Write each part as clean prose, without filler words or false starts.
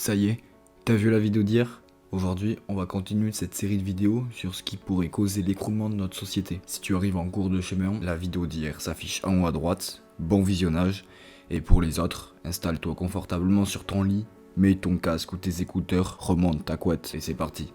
Ça y est, t'as vu la vidéo d'hier? Aujourd'hui, on va continuer cette série de vidéos sur ce qui pourrait causer l'écroulement de notre société. Si tu arrives en cours de chemin, la vidéo d'hier s'affiche en haut à droite. Bon visionnage. Et pour les autres, installe-toi confortablement sur ton lit, mets ton casque ou tes écouteurs, remonte ta couette et c'est parti.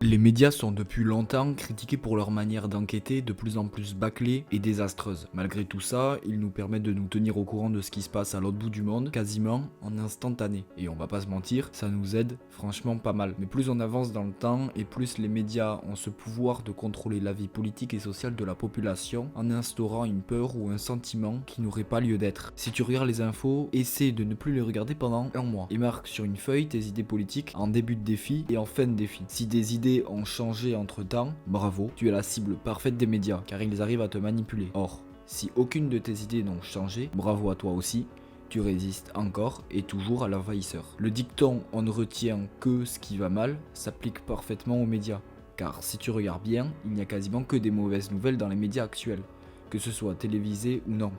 Les médias sont depuis longtemps critiqués pour leur manière d'enquêter de plus en plus bâclée et désastreuse. Malgré tout ça, ils nous permettent de nous tenir au courant de ce qui se passe à l'autre bout du monde, quasiment en instantané. Et on va pas se mentir, ça nous aide franchement pas mal. Mais plus on avance dans le temps et plus les médias ont ce pouvoir de contrôler la vie politique et sociale de la population en instaurant une peur ou un sentiment qui n'aurait pas lieu d'être. Si tu regardes les infos, essaie de ne plus les regarder pendant un mois et marque sur une feuille tes idées politiques en début de défi et en fin de défi. Si des idées ont changé entre temps, bravo, tu es la cible parfaite des médias car ils arrivent à te manipuler. Or, si aucune de tes idées n'ont changé, bravo à toi aussi, tu résistes encore et toujours à l'envahisseur. Le dicton on ne retient que ce qui va mal s'applique parfaitement aux médias. Car si tu regardes bien, il n'y a quasiment que des mauvaises nouvelles dans les médias actuels, que ce soit télévisé ou non.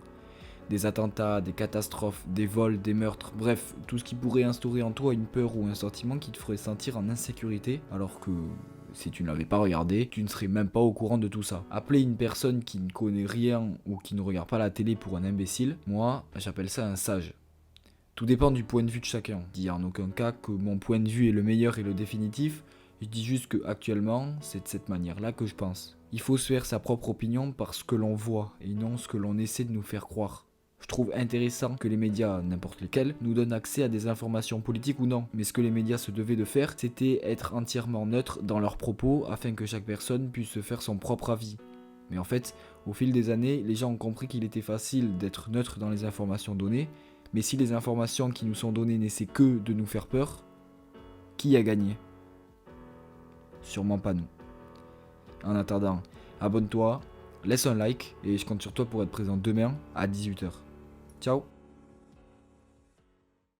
Des attentats, des catastrophes, des vols, des meurtres, bref, tout ce qui pourrait instaurer en toi une peur ou un sentiment qui te ferait sentir en insécurité, alors que si tu ne l'avais pas regardé, tu ne serais même pas au courant de tout ça. Appeler une personne qui ne connaît rien ou qui ne regarde pas la télé pour un imbécile, moi, j'appelle ça un sage. Tout dépend du point de vue de chacun. Je dis en aucun cas que mon point de vue est le meilleur et le définitif, je dis juste que actuellement, c'est de cette manière-là que je pense. Il faut se faire sa propre opinion par ce que l'on voit et non ce que l'on essaie de nous faire croire. Je trouve intéressant que les médias, n'importe lesquels, nous donnent accès à des informations politiques ou non. Mais ce que les médias se devaient de faire, c'était être entièrement neutres dans leurs propos afin que chaque personne puisse se faire son propre avis. Mais en fait, au fil des années, les gens ont compris qu'il était facile d'être neutre dans les informations données, mais si les informations qui nous sont données n'essaient que de nous faire peur, qui a gagné? Sûrement pas nous. En attendant, abonne-toi, laisse un like et je compte sur toi pour être présent demain à 18h. Ciao.